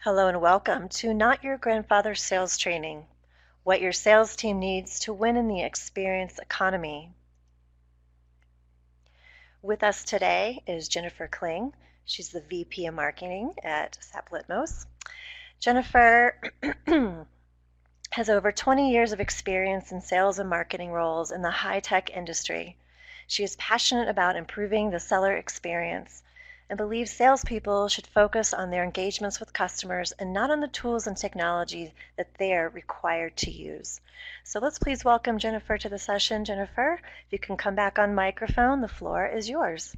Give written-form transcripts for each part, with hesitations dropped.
Hello and welcome to Not Your Grandfather's Sales Training, what your sales team needs to win in the experience economy. With us today is Jennifer Kling. She's the VP of Marketing at SAP Litmos. Jennifer has over 20 years of experience in sales and marketing roles in the high-tech industry. She is passionate about improving the seller experience and believes salespeople should focus on their engagements with customers and not on the tools and technology that they are required to use. So let's please welcome Jennifer to the session. Jennifer, if you can come back on microphone, the floor is yours.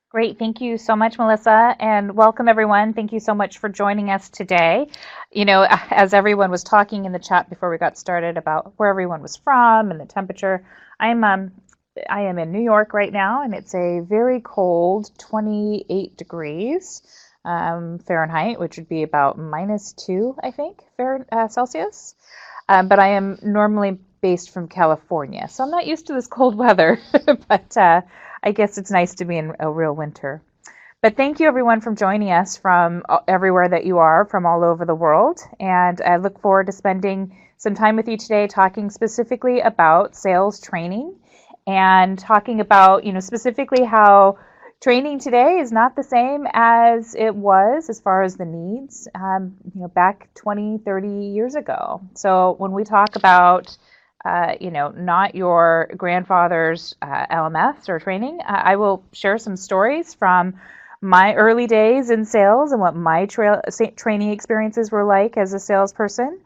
Great. Thank you so much, Melissa, and welcome everyone. Thank you so much for joining us today. As everyone was talking in the chat before we got started about where everyone was from and the temperature, I am in New York right now, and it's a very cold 28 degrees Fahrenheit, which would be about -2, I think, Celsius. But I am normally based from California, so I'm not used to this cold weather, but I guess it's nice to be in a real winter. But thank you everyone for joining us from everywhere that you are, from all over the world. And I look forward to spending some time with you today talking specifically about sales training and talking about, specifically how training today is not the same as it was as far as the needs, back 20, 30 years ago. So when we talk about not your grandfather's LMS or training, I will share some stories from my early days in sales and what my training experiences were like as a salesperson.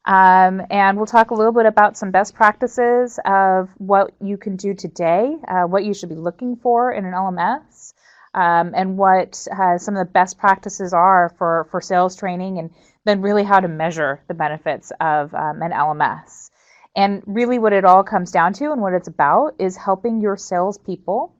And we'll talk a little bit about some best practices of what you can do today, what you should be looking for in an LMS, and what some of the best practices are for sales training, and then really how to measure the benefits of an LMS. And really what it all comes down to and what it's about is helping your salespeople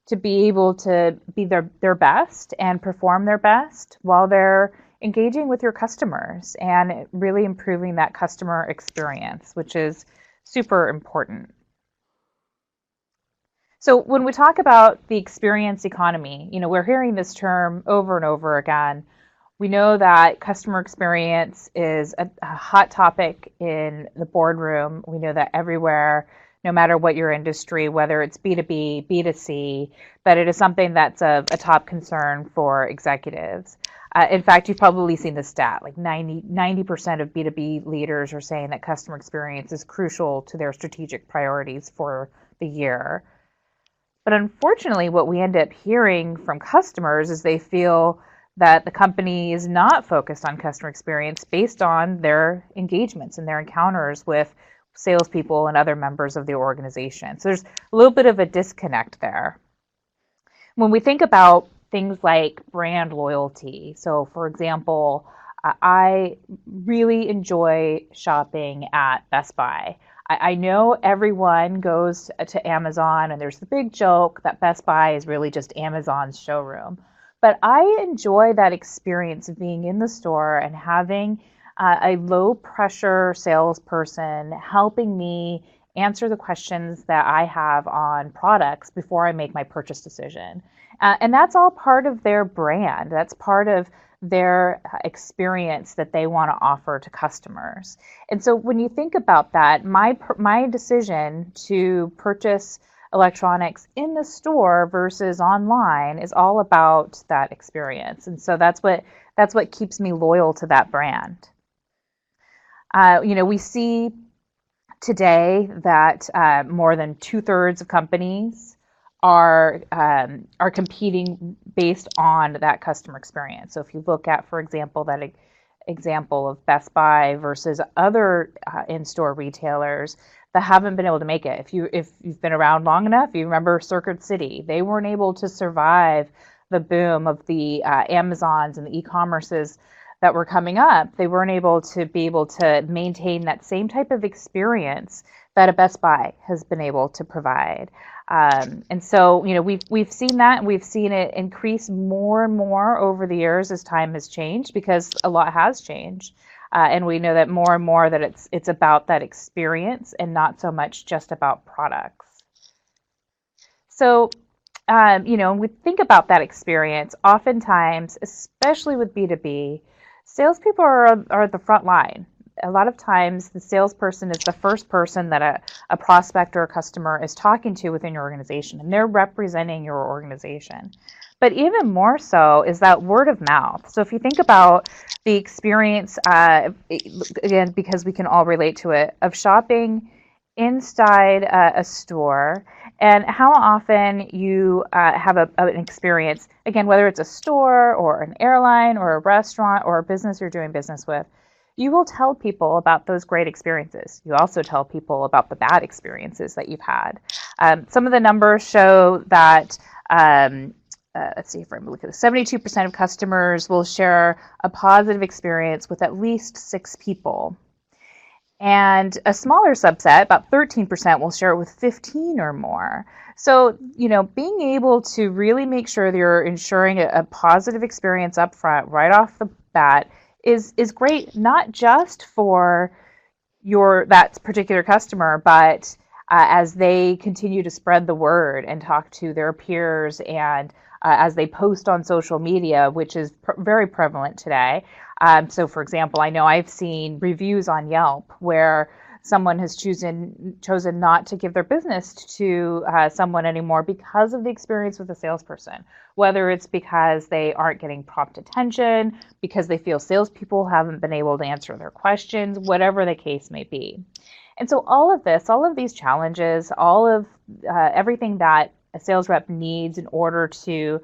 to be able to be their best and perform their best while they're engaging with your customers and really improving that customer experience, which is super important. So when we talk about the experience economy, we're hearing this term over and over again. We know that customer experience is a hot topic in the boardroom. We know that everywhere, no matter what your industry, whether it's B2B, B2C, that it is something that's a top concern for executives. In fact, you've probably seen the stat, like 90% of B2B leaders are saying that customer experience is crucial to their strategic priorities for the year. But unfortunately, what we end up hearing from customers is they feel that the company is not focused on customer experience based on their engagements and their encounters with salespeople and other members of the organization. So there's a little bit of a disconnect there. When we think about things like brand loyalty, so for example, I really enjoy shopping at Best Buy. I know everyone goes to Amazon, and there's the big joke that Best Buy is really just Amazon's showroom. But I enjoy that experience of being in the store and having a low pressure salesperson helping me answer the questions that I have on products before I make my purchase decision. And that's all part of their brand. That's part of their experience that they want to offer to customers. And so when you think about that, my decision to purchase electronics in the store versus online is all about that experience. And so that's what keeps me loyal to that brand. We see today that more than 2/3 of companies are competing based on that customer experience. So if you look at, for example, that example of Best Buy versus other in-store retailers that haven't been able to make it. If you've been around long enough, you remember Circuit City. They weren't able to survive the boom of the Amazons and the e-commerces that were coming up. They weren't able to maintain that same type of experience that a Best Buy has been able to provide. And so, we've seen that, and we've seen it increase more and more over the years as time has changed, because a lot has changed. And we know that more and more that it's about that experience and not so much just about products. So when we think about that experience, oftentimes, especially with B2B, salespeople are at the front line. A lot of times, the salesperson is the first person that a prospect or a customer is talking to within your organization, and they're representing your organization. But even more so is that word of mouth. So if you think about the experience, again, because we can all relate to it, of shopping inside a store, and how often you have an experience, again, whether it's a store or an airline or a restaurant or a business you're doing business with, you will tell people about those great experiences. You also tell people about the bad experiences that you've had. Some of the numbers show that, let's see if I'm looking at it, 72% of customers will share a positive experience with at least 6 people. And a smaller subset, about 13%, will share it with 15 or more. So, being able to really make sure that you're ensuring a positive experience up front, right off the bat, is great, not just for that particular customer, but as they continue to spread the word and talk to their peers, and as they post on social media, which is very prevalent today. So, for example, I know I've seen reviews on Yelp where someone has chosen not to give their business to someone anymore because of the experience with a salesperson, whether it's because they aren't getting prompt attention, because they feel salespeople haven't been able to answer their questions, whatever the case may be. And so all of these challenges, all of everything that a sales rep needs in order to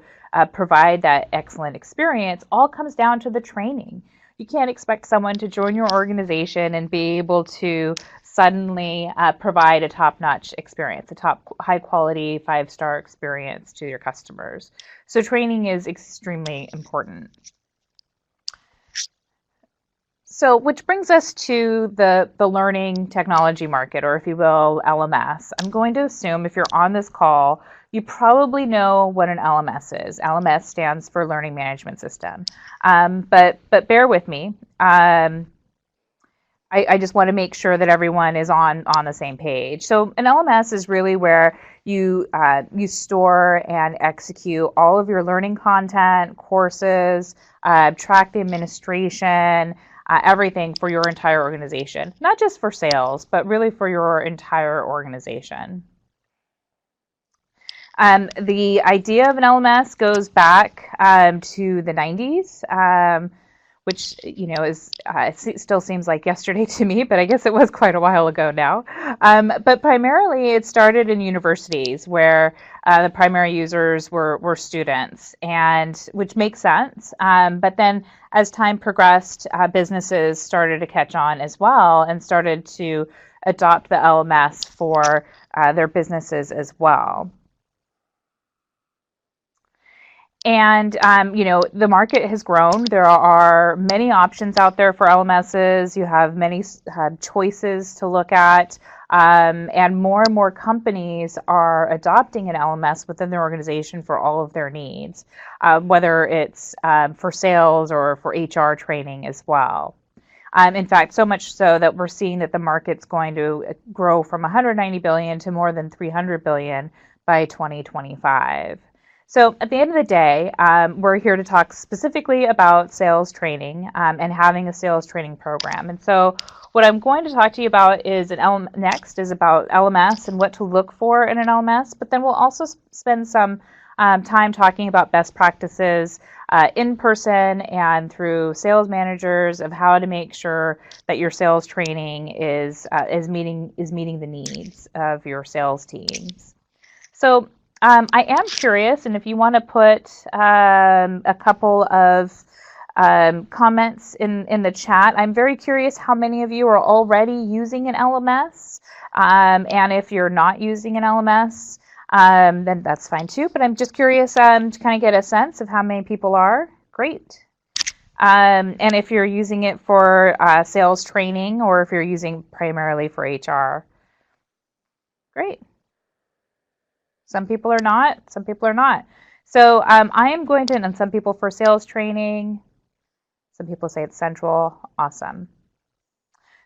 provide that excellent experience all comes down to the training. You can't expect someone to join your organization and be able to suddenly provide a top-notch experience, a top high-quality 5-star experience to your customers. So training is extremely important. So, which brings us to the learning technology market, or if you will, LMS. I'm going to assume if you're on this call, you probably know what an LMS is. LMS stands for Learning Management System. But bear with me. I just want to make sure that everyone is on the same page. So an LMS is really where you store and execute all of your learning content, courses, track the administration, everything for your entire organization. Not just for sales, but really for your entire organization. The idea of an LMS goes back to the 90s, which it still seems like yesterday to me, but I guess it was quite a while ago now. But primarily, it started in universities where the primary users were students, and which makes sense. But then, as time progressed, businesses started to catch on as well and started to adopt the LMS for their businesses as well. And, the market has grown. There are many options out there for LMSs. You have many choices to look at. And more companies are adopting an LMS within their organization for all of their needs, whether it's for sales or for HR training as well. In fact, so much so that we're seeing that the market's going to grow from 190 billion to more than 300 billion by 2025. So at the end of the day, we're here to talk specifically about sales training and having a sales training program. And so what I'm going to talk to you about is next is about LMS and what to look for in an LMS, but then we'll also spend some time talking about best practices in person and through sales managers of how to make sure that your sales training is meeting the needs of your sales teams. So I am curious, and if you want to put a couple of comments in the chat, I'm very curious how many of you are already using an LMS, and if you're not using an LMS, then that's fine too. But I'm just curious to kind of get a sense of how many people are. Great. And if you're using it for sales training, or if you're using primarily for HR. Great. Some people are not, some people are not. So I am going to, and some people for sales training, some people say it's central, awesome.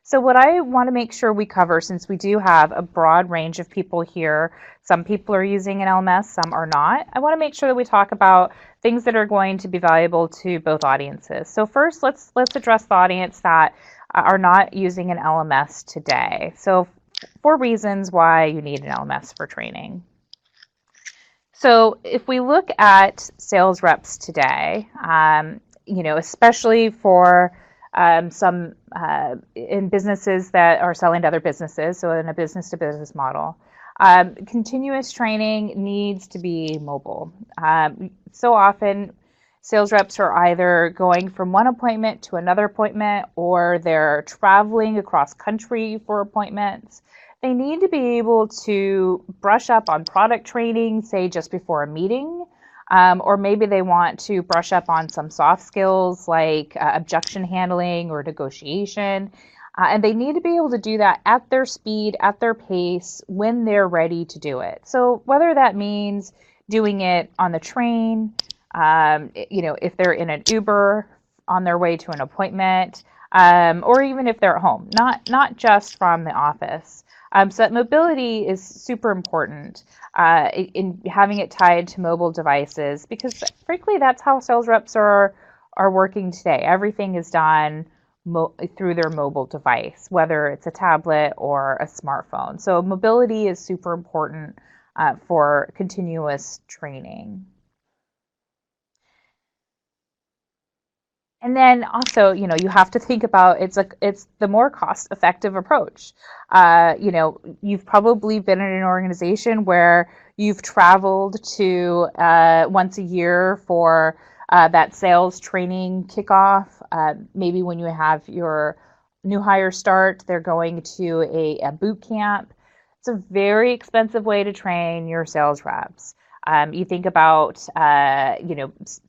So what I want to make sure we cover, since we do have a broad range of people here, some people are using an LMS, some are not, I want to make sure that we talk about things that are going to be valuable to both audiences. So first, let's address the audience that are not using an LMS today. So 4 reasons why you need an LMS for training. So if we look at sales reps today, especially for some in businesses that are selling to other businesses, so in a business to business model, continuous training needs to be mobile. So often, sales reps are either going from one appointment to another appointment, or they're traveling across country for appointments. They need to be able to brush up on product training, say just before a meeting, or maybe they want to brush up on some soft skills like objection handling or negotiation. And they need to be able to do that at their speed, at their pace, when they're ready to do it. So whether that means doing it on the train, if they're in an Uber on their way to an appointment, or even if they're at home, not just from the office. So that mobility is super important in having it tied to mobile devices, because frankly, that's how sales reps are working today. Everything is done through their mobile device, whether it's a tablet or a smartphone. So mobility is super important for continuous training. And then also, you have to think about it's the more cost-effective approach. You've probably been in an organization where you've traveled to once a year for that sales training kickoff. Maybe when you have your new hire start, they're going to a boot camp. It's a very expensive way to train your sales reps. You think about,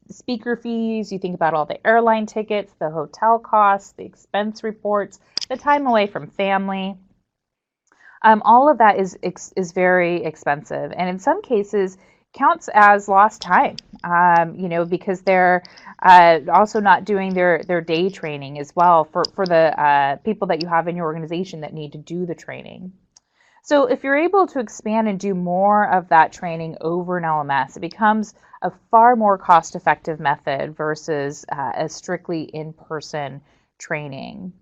speaker fees, you think about all the airline tickets, the hotel costs, the expense reports, the time away from family. All of that is very expensive, and in some cases counts as lost time, because they're also not doing their day training as well for the people that you have in your organization that need to do the training. So if you're able to expand and do more of that training over an LMS, it becomes a far more cost-effective method versus a strictly in-person training.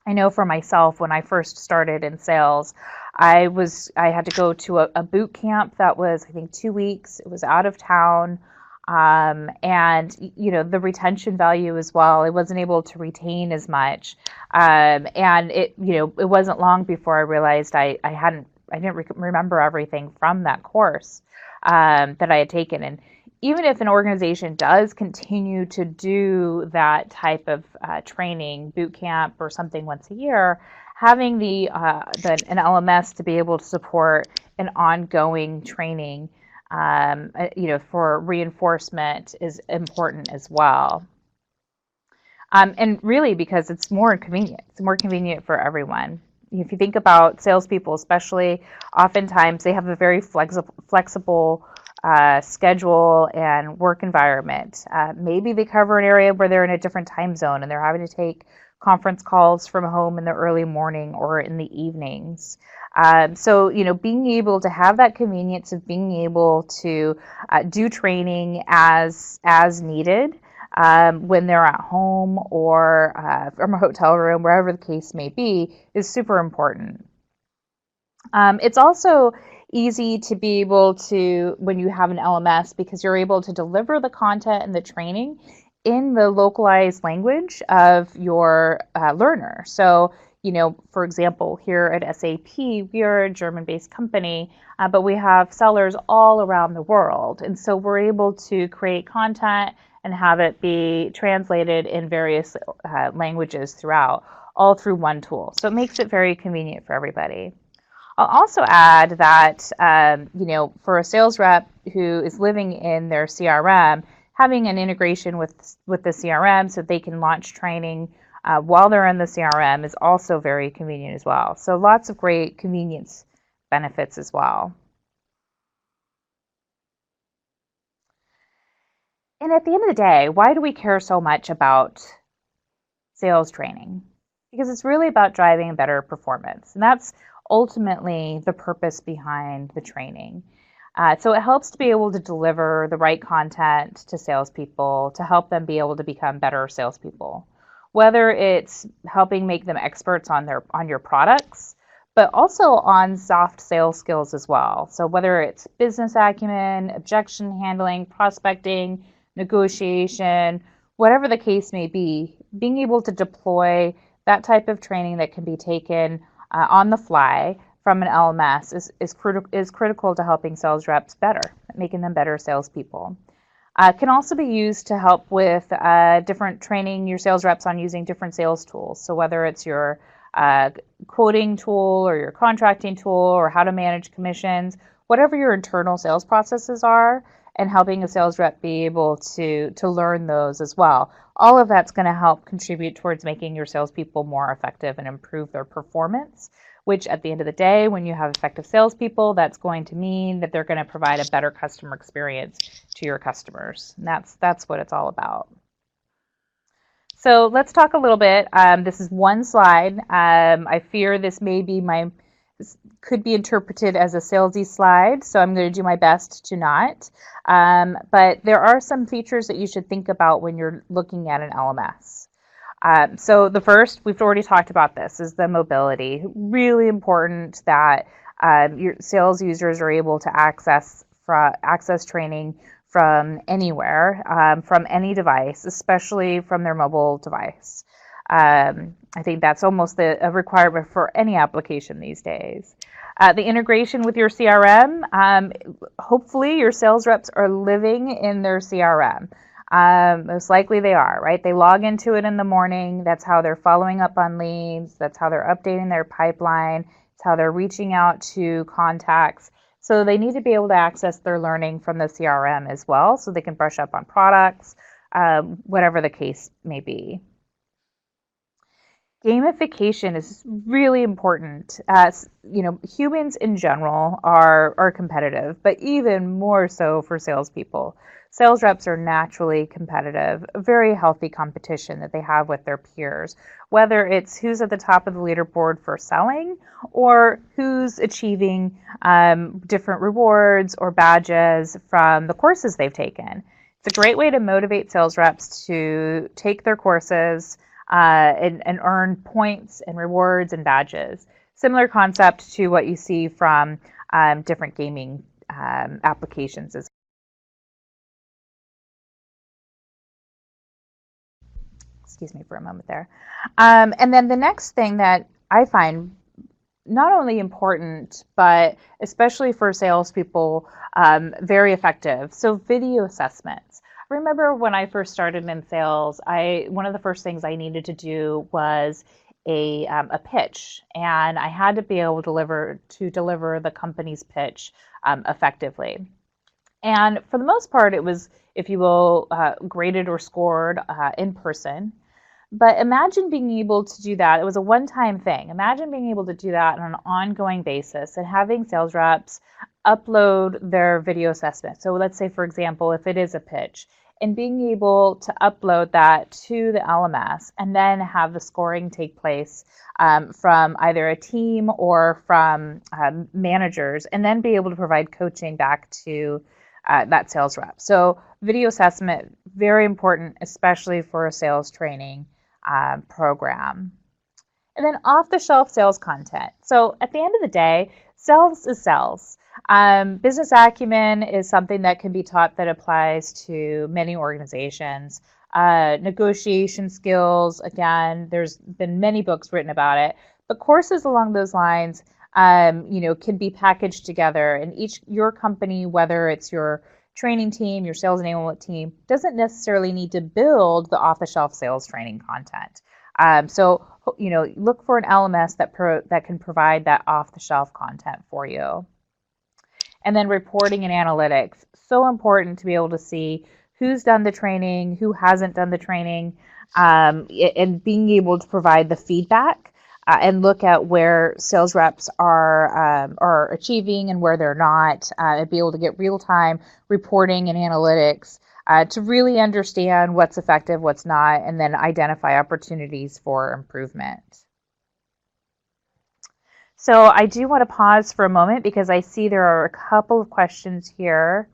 I know for myself, when I first started in sales, I had to go to a boot camp that was, I think, 2 weeks. It was out of town. And the retention value as well. I wasn't able to retain as much, and it wasn't long before I realized I didn't remember everything from that course that I had taken. And even if an organization does continue to do that type of training, boot camp or something once a year, having an LMS to be able to support an ongoing training for reinforcement is important as well. And really, because it's more convenient. It's more convenient for everyone. If you think about salespeople, especially, oftentimes they have a very flexible schedule and work environment. Maybe they cover an area where they're in a different time zone and they're having to take conference calls from home in the early morning or in the evenings. So, being able to have that convenience of being able to do training as needed when they're at home or from a hotel room, wherever the case may be, is super important. It's also easy to be able to, when you have an LMS, because you're able to deliver the content and the training in the localized language of your learner. So, for example, here at SAP, we are a German-based company, but we have sellers all around the world. And so we're able to create content and have it be translated in various languages throughout, all through one tool. So it makes it very convenient for everybody. I'll also add that, for a sales rep who is living in their CRM, having an integration with the CRM so they can launch training while they're in the CRM is also very convenient as well. So lots of great convenience benefits as well. And at the end of the day, why do we care so much about sales training? because it's really about driving better performance. And that's ultimately the purpose behind the training. So it helps to be able to deliver the right content to salespeople to help them be able to become better salespeople. Whether it's helping make them experts on your products, but also on soft sales skills as well. So whether it's business acumen, objection handling, prospecting, negotiation, whatever the case may be, being able to deploy that type of training that can be taken on the fly from an LMS is critical to helping sales reps better, making them better salespeople. Can also be used to help with different training your sales reps on using different sales tools. So whether it's your quoting tool or your contracting tool or how to manage commissions, whatever your internal sales processes are, and helping a sales rep be able to learn those as well. All of that's going to help contribute towards making your salespeople more effective and improve their performance, which at the end of the day, when you have effective salespeople, that's going to mean that they're going to provide a better customer experience to your customers. And that's what it's all about. So let's talk a little bit. This is one slide. I fear this could be interpreted as a salesy slide, so I'm going to do my best to not. But there are some features that you should think about when you're looking at an LMS. So the first, we've already talked about this, is the mobility. Really important that your sales users are able to access training from anywhere, from any device, especially from their mobile device. I think that's almost a requirement for any application these days. The integration with your CRM, hopefully your sales reps are living in their CRM. Most likely they are, right? They log into it in the morning. That's how they're following up on leads. That's how they're updating their pipeline. It's how they're reaching out to contacts. So they need to be able to access their learning from the CRM as well, so they can brush up on products, whatever the case may be. Gamification is really important. Humans in general are competitive, but even more so for salespeople. Sales reps are naturally competitive, a very healthy competition that they have with their peers, whether it's who's at the top of the leaderboard for selling or who's achieving different rewards or badges from the courses they've taken. It's a great way to motivate sales reps to take their courses and earn points and rewards and badges. Similar concept to what you see from different gaming applications as well. Excuse me for a moment there. And then the next thing that I find not only important, but especially for salespeople, very effective. So video assessments. I remember when I first started in sales, one of the first things I needed to do was a pitch, and I had to be able to deliver the company's pitch effectively. And for the most part, it was, if you will, graded or scored in person. But imagine being able to do that. It was a one-time thing. Imagine being able to do that on an ongoing basis and having sales reps upload their video assessment. So let's say, for example, if it is a pitch, and being able to upload that to the LMS and then have the scoring take place from either a team or from managers, and then be able to provide coaching back to that sales rep. So video assessment, very important, especially for a sales training program. And then off-the-shelf sales content. So at the end of the day, sales is sales. Business acumen is something that can be taught that applies to many organizations. Negotiation skills, again, there's been many books written about it, but courses along those lines, can be packaged together. And your company, whether it's your training team, your sales enablement team, doesn't necessarily need to build the off-the-shelf sales training content. So look for an LMS that can provide that off-the-shelf content for you. And then reporting and analytics, so important to be able to see who's done the training, who hasn't done the training, and being able to provide the feedback and look at where sales reps are achieving and where they're not, and be able to get real-time reporting and analytics to really understand what's effective, what's not, and then identify opportunities for improvement. So I do want to pause for a moment because I see there are a couple of questions here.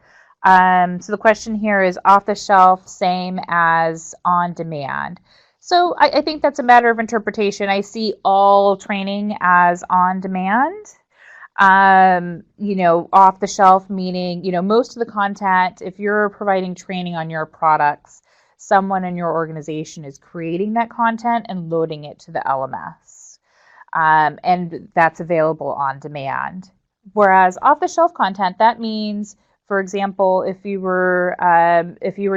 So the question here is off the shelf, same as on demand. So I think that's a matter of interpretation. I see all training as on demand. Off the shelf meaning, most of the content, if you're providing training on your products, someone in your organization is creating that content and loading it to the LMS. And that's available on demand. Whereas off-the-shelf content, that means, for example, if you were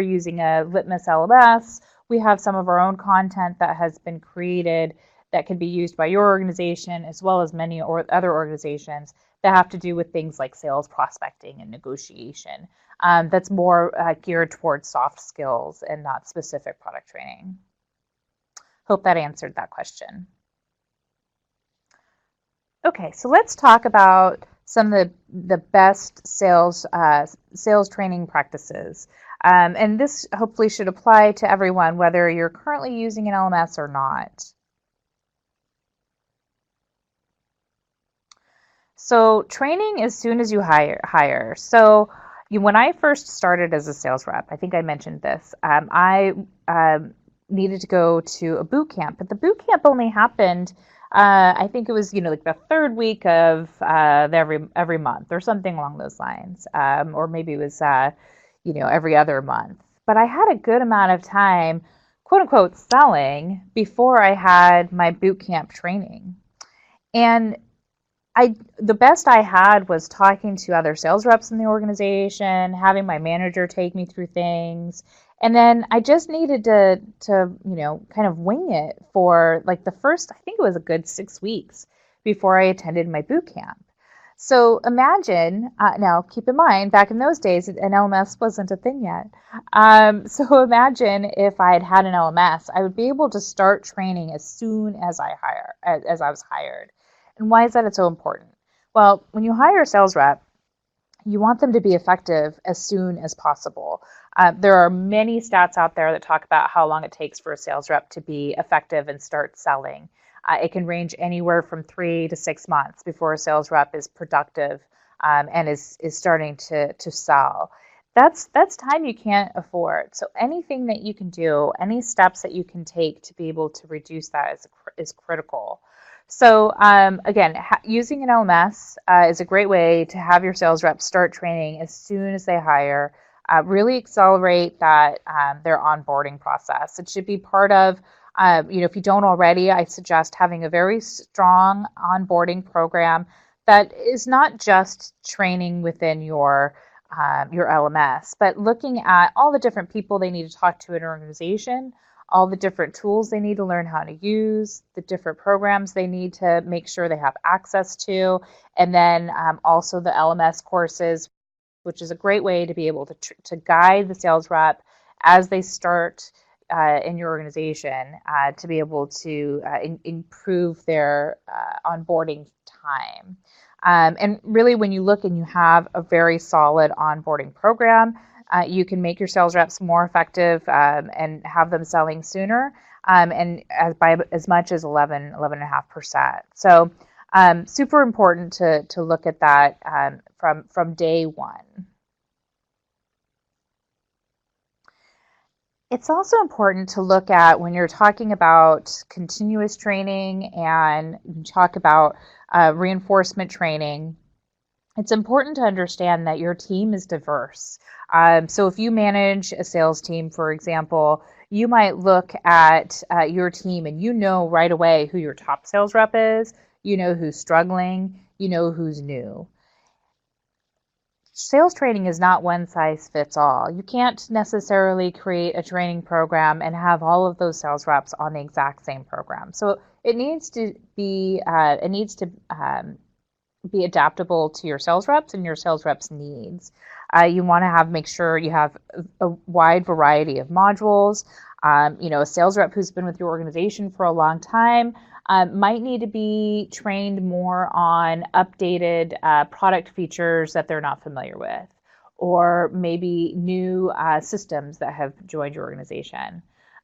using a Litmus LMS, we have some of our own content that has been created that can be used by your organization as well as many other organizations that have to do with things like sales prospecting and negotiation. That's more geared towards soft skills and not specific product training. Hope that answered that question. Okay, so let's talk about some of the best sales training practices. And this hopefully should apply to everyone, whether you're currently using an LMS or not. So training as soon as you hire. So when I first started as a sales rep, I think I mentioned this, I needed to go to a boot camp, but the boot camp only happened I think it was, like the third week of every month or something along those lines, or maybe it was, every other month. But I had a good amount of time, quote unquote, selling before I had my boot camp training, and the best I had was talking to other sales reps in the organization, having my manager take me through things. And then I just needed to kind of wing it for like the first, I think it was a good 6 weeks before I attended my boot camp. So imagine, now keep in mind, back in those days, an LMS wasn't a thing yet. So imagine if I had had an LMS, I would be able to start training as soon as as I was hired. And why is that so important? Well, when you hire a sales rep, you want them to be effective as soon as possible. There are many stats out there that talk about how long it takes for a sales rep to be effective and start selling. It can range anywhere from 3 to 6 months before a sales rep is productive and is starting to sell. That's time you can't afford. So anything that you can do, any steps that you can take to be able to reduce that is critical. So again, using an LMS is a great way to have your sales reps start training as soon as they hire. Really accelerate their onboarding process. It should be part of, if you don't already, I suggest having a very strong onboarding program that is not just training within your LMS, but looking at all the different people they need to talk to in an organization, all the different tools they need to learn how to use, the different programs they need to make sure they have access to, and then also the LMS courses, which is a great way to be able to guide the sales rep as they start in your organization to be able to improve their onboarding time. And really, when you look and you have a very solid onboarding program, you can make your sales reps more effective and have them selling sooner and by as much as 11.5%. So super important to look at that from day one. It's also important to look at when you're talking about continuous training and you talk about reinforcement training. It's important to understand that your team is diverse. So if you manage a sales team, for example, you might look at your team and you know right away who your top sales rep is, you know who's struggling, you know who's new. Sales training is not one size fits all. You can't necessarily create a training program and have all of those sales reps on the exact same program. So it needs to be be adaptable to your sales reps and your sales reps' needs. You want to make sure you have a wide variety of modules. A sales rep who's been with your organization for a long time might need to be trained more on updated product features that they're not familiar with, or maybe new systems that have joined your organization.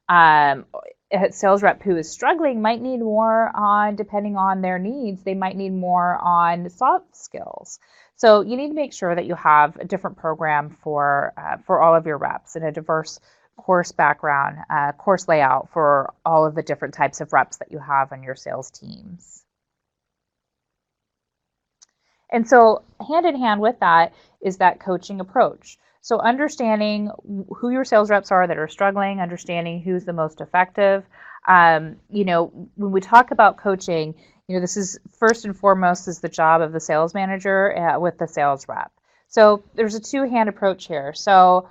Um, a sales rep who is struggling might need more on, depending on their needs, they might need more on soft skills. So you need to make sure that you have a different program for all of your reps and a diverse course background, course layout for all of the different types of reps that you have on your sales teams. And so hand in hand with that is that coaching approach. So understanding who your sales reps are that are struggling, understanding who's the most effective. When we talk about coaching, this is first and foremost is the job of the sales manager with the sales rep. So there's a two-hand approach here. So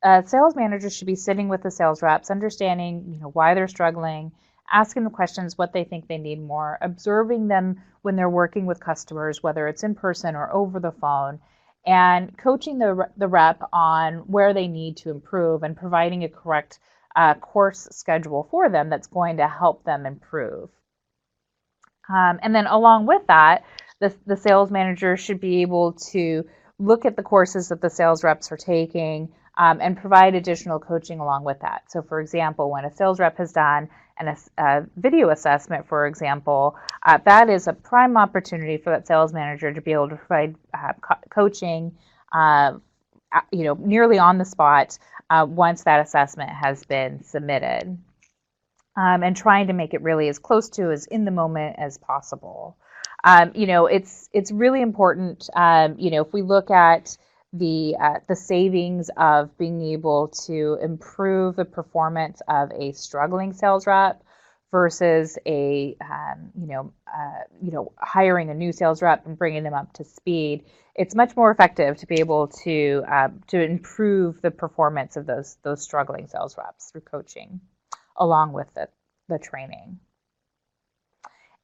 sales managers should be sitting with the sales reps, understanding, why they're struggling, asking the questions what they think they need more, observing them when they're working with customers, whether it's in person or over the phone, and coaching the rep on where they need to improve and providing a correct course schedule for them that's going to help them improve. And then along with that, the sales manager should be able to look at the courses that the sales reps are taking and provide additional coaching along with that. So for example, when a sales rep has done a video assessment, for example, that is a prime opportunity for that sales manager to be able to provide coaching, nearly on the spot once that assessment has been submitted, and trying to make it really as close to as in the moment as possible. It's really important. If we look at the savings of being able to improve the performance of a struggling sales rep versus hiring a new sales rep and bringing them up to speed, it's much more effective to be able to improve the performance of those struggling sales reps through coaching, along with the training.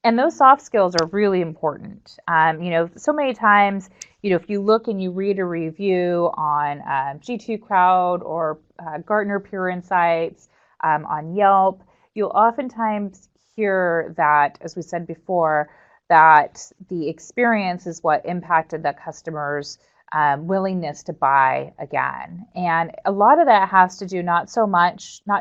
And those soft skills are really important. So many times, if you look and you read a review on G2 Crowd or Gartner Peer Insights, on Yelp, you'll oftentimes hear that, as we said before, that the experience is what impacted the customer's willingness to buy again. And a lot of that has to do not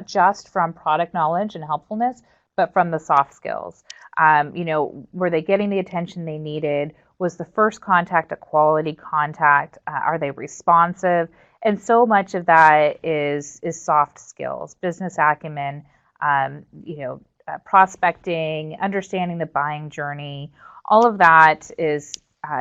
just from product knowledge and helpfulness, but from the soft skills. Were they getting the attention they needed? Was the first contact a quality contact? Are they responsive? And so much of that is soft skills, business acumen, prospecting, understanding the buying journey. All of that is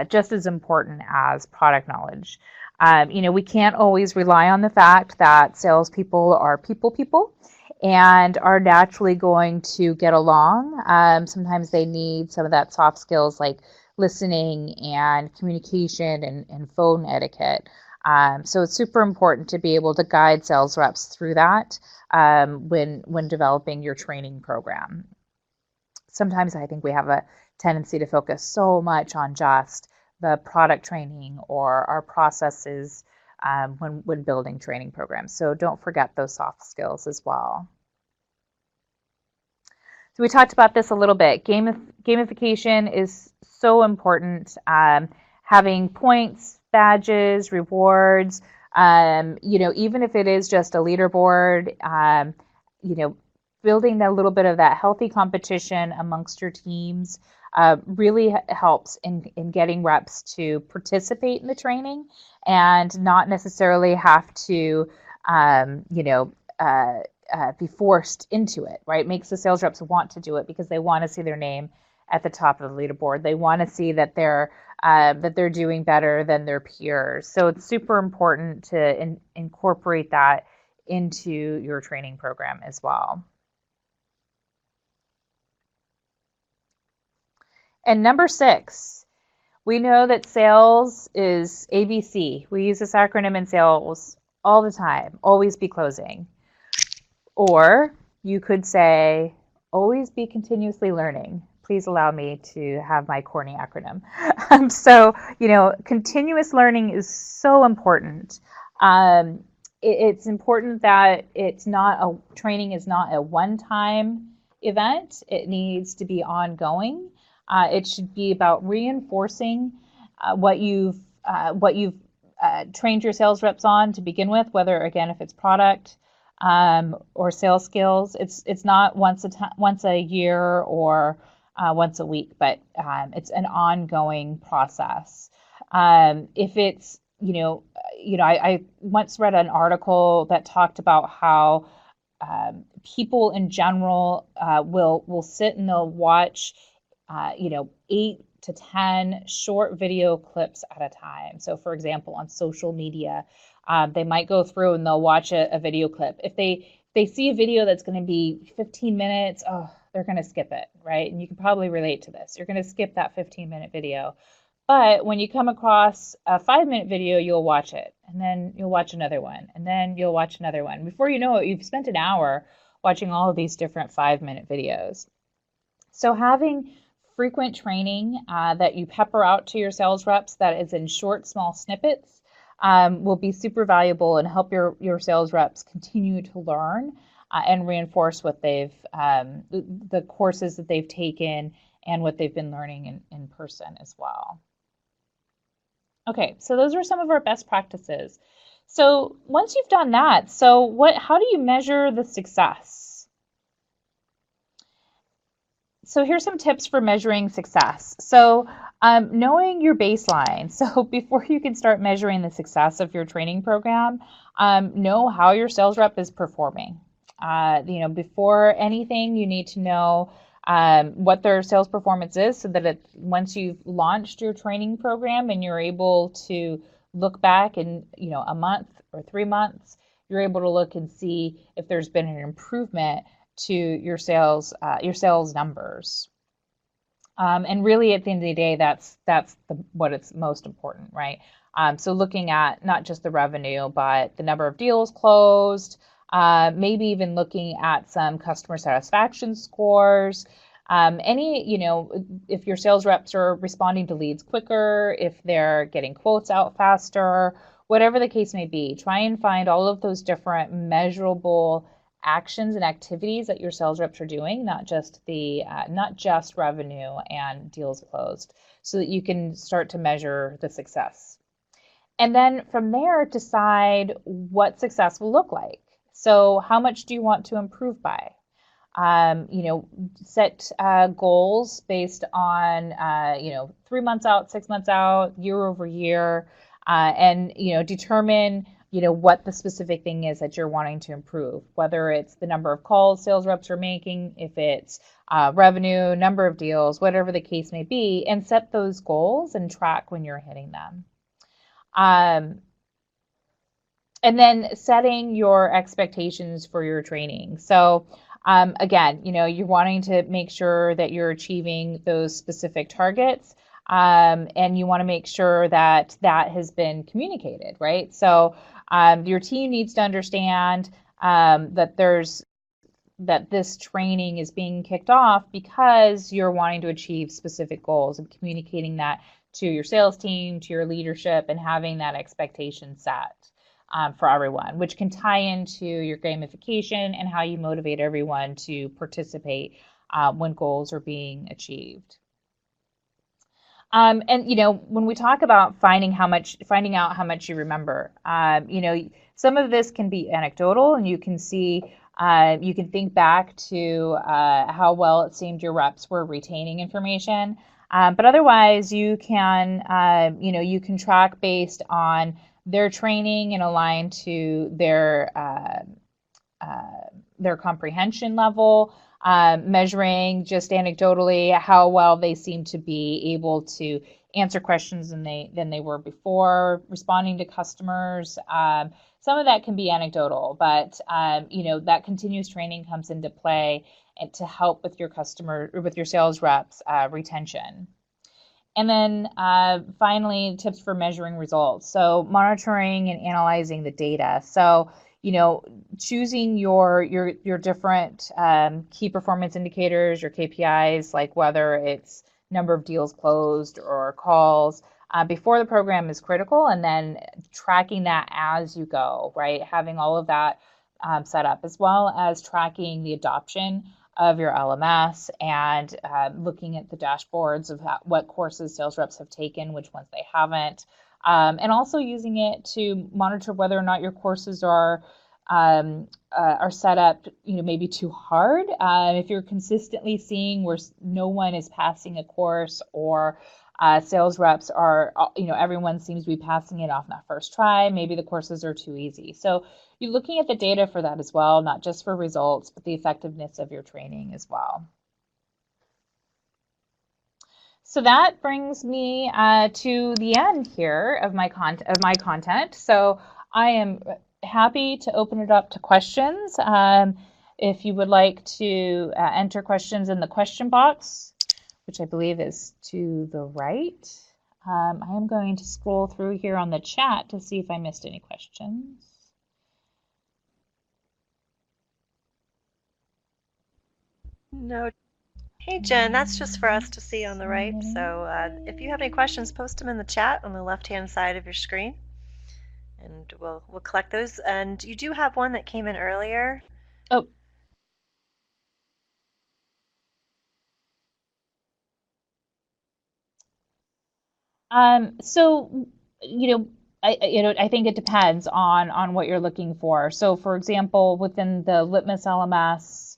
just as important as product knowledge. We can't always rely on the fact that salespeople are people and are naturally going to get along. Sometimes they need some of that soft skills like listening and communication and phone etiquette. So it's super important to be able to guide sales reps through that when developing your training program. Sometimes I think we have a tendency to focus so much on just the product training or our processes when building training programs. So don't forget those soft skills as well. So we talked about this a little bit. Gamification is so important. Having points, badges, rewards, even if it is just a leaderboard, building a little bit of that healthy competition amongst your teams really helps in getting reps to participate in the training and not necessarily have to, be forced into it, right? Makes the sales reps want to do it because they want to see their name at the top of the leaderboard. They want to see that they're doing better than their peers. So it's super important to incorporate that into your training program as well. And number 6, we know that sales is ABC. We use this acronym in sales all the time. Always be closing. Or you could say, always be continuously learning. Please allow me to have my corny acronym. So, continuous learning is so important. It's important that training is not a one-time event. It needs to be ongoing. It should be about reinforcing what you've trained your sales reps on to begin with, whether, again, if it's product, or sales skills. It's not once a year or once a week, but it's an ongoing process. If it's I once read an article that talked about how people in general will sit and they'll watch 8 to 10 short video clips at a time. So for example, on social media, they might go through and they'll watch a video clip. If they see a video that's going to be 15 minutes, they're going to skip it, right? And you can probably relate to this. You're going to skip that 15-minute video. But when you come across a 5-minute video, you'll watch it, and then you'll watch another one, and then you'll watch another one. Before you know it, you've spent an hour watching all of these different 5-minute videos. So having frequent training that you pepper out to your sales reps that is in short, small snippets will be super valuable and help your sales reps continue to learn and reinforce what the courses that they've taken and what they've been learning in person as well. Okay, so those are some of our best practices. So once you've done that, how do you measure the success? So here's some tips for measuring success. So knowing your baseline. So before you can start measuring the success of your training program, know how your sales rep is performing. Before anything, you need to know what their sales performance is, so that once you've launched your training program and you're able to look back in a month or 3 months, you're able to look and see if there's been an improvement to your sales numbers. And really, at the end of the day, that's what it's most important, right? So looking at not just the revenue, but the number of deals closed, maybe even looking at some customer satisfaction scores, if your sales reps are responding to leads quicker, if they're getting quotes out faster, whatever the case may be, try and find all of those different measurable actions and activities that your sales reps are doing, not just revenue and deals closed, so that you can start to measure the success. And then from there, decide what success will look like. So how much do you want to improve by? Set goals based on 3 months out, 6 months out, year over year, and determine what the specific thing is that you're wanting to improve, whether it's the number of calls sales reps are making, if it's revenue, number of deals, whatever the case may be, and set those goals and track when you're hitting them. And then setting your expectations for your training. So again, you're wanting to make sure that you're achieving those specific targets, and you want to make sure that has been communicated, right? So your team needs to understand that this training is being kicked off because you're wanting to achieve specific goals, and communicating that to your sales team, to your leadership, and having that expectation set for everyone, which can tie into your gamification and how you motivate everyone to participate when goals are being achieved. And when we talk about finding out how much you remember, some of this can be anecdotal, and you can think back to how well it seemed your reps were retaining information. But otherwise, you can track based on their training and align to their comprehension level, measuring just anecdotally how well they seem to be able to answer questions than they were before, responding to customers. Some of that can be anecdotal, but that continuous training comes into play to help with your sales reps retention. And then finally, tips for measuring results. So monitoring and analyzing the data. So, choosing your different key performance indicators, your KPIs, like whether it's number of deals closed or calls before the program is critical, and then tracking that as you go, right? Having all of that set up, as well as tracking the adoption of your LMS and looking at the dashboards of what courses sales reps have taken, which ones they haven't, and also using it to monitor whether or not your courses are are set up, maybe too hard. If you're consistently seeing where no one is passing a course, or sales reps are, everyone seems to be passing it off that first try, maybe the courses are too easy. So you're looking at the data for that as well, not just for results, but the effectiveness of your training as well. So that brings me to the end here of my content. So I am happy to open it up to questions. If you would like to enter questions in the question box, which I believe is to the right, I am going to scroll through here on the chat to see if I missed any questions. No. Hey, Jen, that's just for us to see on the right. So if you have any questions, post them in the chat on the left-hand side of your screen, and we'll collect those. And you do have one that came in earlier. Oh. So, I think it depends on what you're looking for. So, for example, within the Litmus LMS,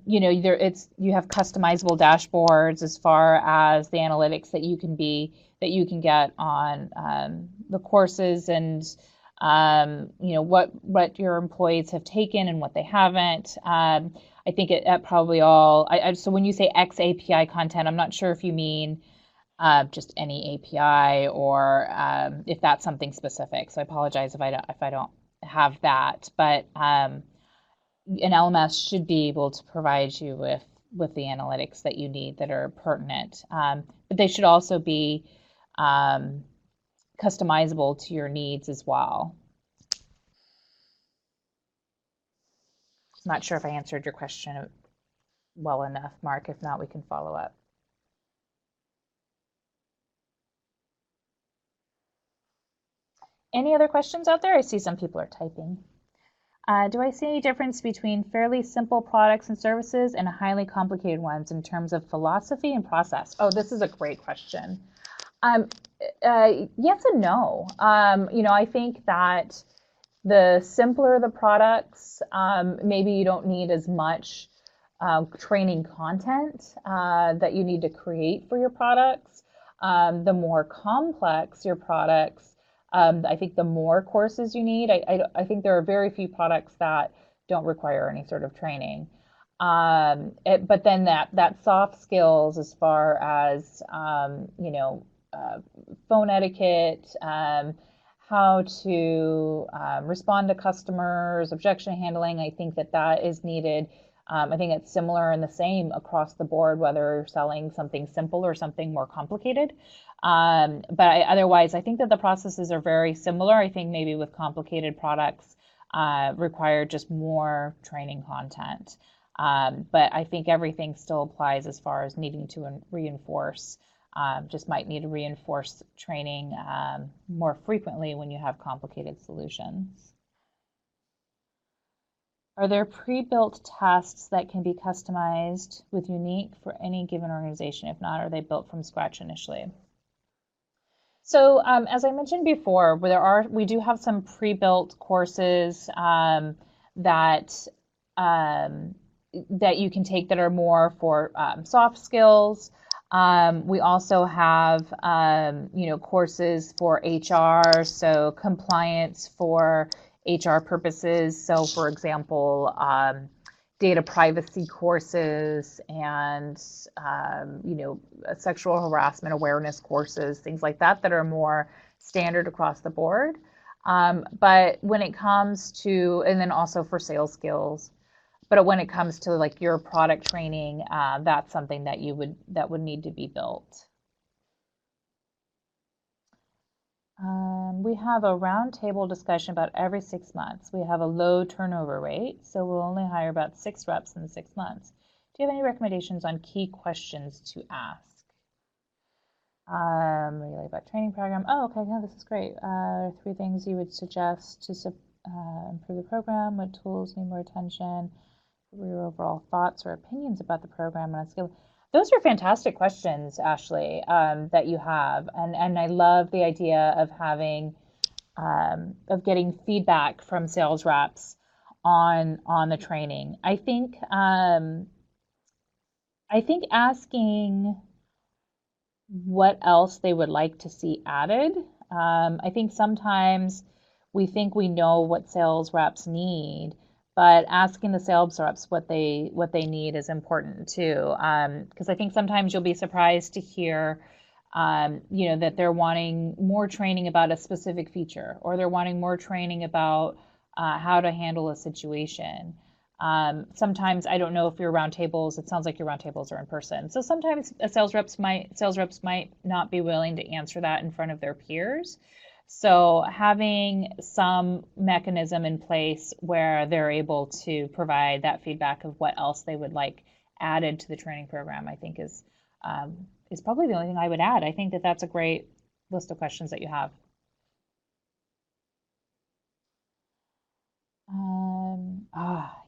you have customizable dashboards as far as the analytics that you can get on the courses, and what your employees have taken and what they haven't. I think it probably all. So when you say X API content, I'm not sure if you mean just any API, or if that's something specific. So I apologize if I don't have that, but an LMS should be able to provide you with the analytics that you need that are pertinent. But they should also be customizable to your needs as well. I'm not sure if I answered your question well enough, Mark. If not, we can follow up. Any other questions out there? I see some people are typing. Do I see any difference between fairly simple products and services and highly complicated ones in terms of philosophy and process? Oh, this is a great question. Yes and no. I think that the simpler the products, maybe you don't need as much training content that you need to create for your products. The more complex your products, I think the more courses you need. I think there are very few products that don't require any sort of training. But then that soft skills, as far as phone etiquette, how to respond to customers, objection handling, I think that is needed. I think it's similar and the same across the board, whether you're selling something simple or something more complicated. But otherwise, I think that the processes are very similar. I think maybe with complicated products require just more training content. But I think everything still applies as far as needing to reinforce. Just might need to reinforce training more frequently when you have complicated solutions. Are there pre-built tasks that can be customized with Younique for any given organization? If not, are they built from scratch initially? So as I mentioned before, we do have some pre-built courses that you can take that are more for soft skills. We also have courses for HR, so compliance for HR purposes. So for example, data privacy courses and sexual harassment awareness courses, things like that are more standard across the board. But when it comes to, and then also for sales skills, but when it comes to like your product training, that's something that would need to be built. We have a roundtable discussion about every 6 months. We have a low turnover rate, so we'll only hire about 6 reps in 6 months. Do you have any recommendations on key questions to ask? Really about training program. Oh, okay, no, this is great. 3 things you would suggest to improve the program. What tools need more attention? What are your overall thoughts or opinions about the program and skill? Those are fantastic questions, Ashley, that you have. And I love the idea of having of getting feedback from sales reps on the training. I think asking what else they would like to see added. I think sometimes we think we know what sales reps need, but asking the sales reps what they need is important too. Because I think sometimes you'll be surprised to hear, that they're wanting more training about a specific feature, or they're wanting more training about how to handle a situation. Sometimes I don't know if your roundtables. It sounds like your roundtables are in person. So sometimes sales reps might not be willing to answer that in front of their peers. So having some mechanism in place where they're able to provide that feedback of what else they would like added to the training program, I think is probably the only thing I would add. I think that that's a great list of questions that you have.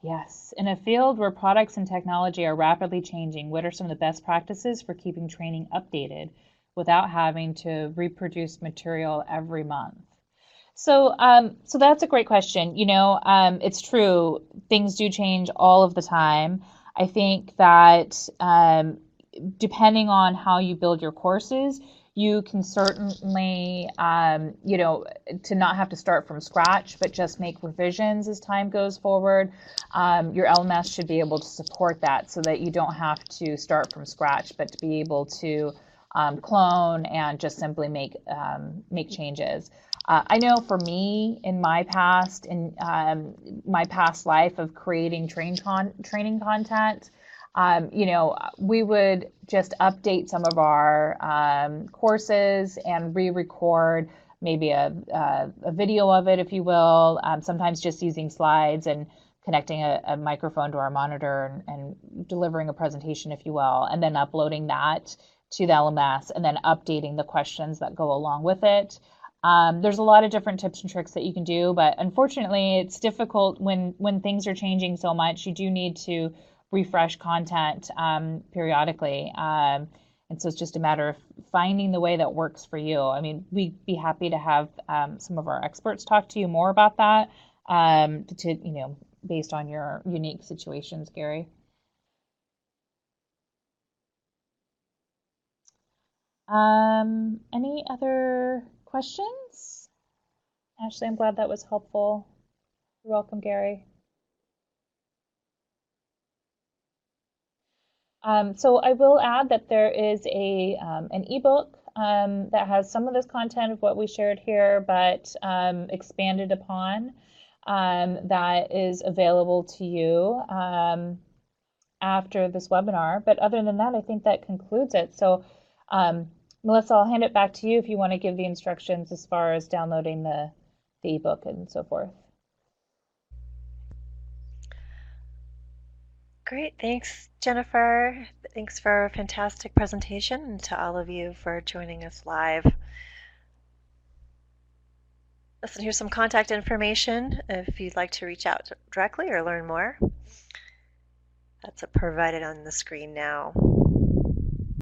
Yes. In a field where products and technology are rapidly changing, what are some of the best practices for keeping training updated without having to reproduce material every month? So that's a great question. It's true. Things do change all of the time. I think that depending on how you build your courses, you can certainly, to not have to start from scratch, but just make revisions as time goes forward. Your LMS should be able to support that so that you don't have to start from scratch, but to be able to clone and just simply make changes. I know for me, in my past life of creating training content, we would just update some of our courses and re-record maybe a video of it, if you will, sometimes just using slides and connecting a microphone to our monitor and delivering a presentation, if you will, and then uploading that to the LMS and then updating the questions that go along with it. There's a lot of different tips and tricks that you can do, but unfortunately, it's difficult when things are changing so much. You do need to refresh content periodically. And so it's just a matter of finding the way that works for you. I mean, we'd be happy to have some of our experts talk to you more about that, based on your unique situations, Gary. Any other questions? Ashley, I'm glad that was helpful. You're welcome, Gary. So I will add that there is an ebook that has some of this content of what we shared here, but expanded upon, that is available to you after this webinar. But other than that, I think that concludes it. So Melissa, I'll hand it back to you if you want to give the instructions as far as downloading the ebook and so forth. Great. Thanks, Jennifer. Thanks for a fantastic presentation, and to all of you for joining us live. Listen, here's some contact information if you'd like to reach out directly or learn more. That's provided on the screen now.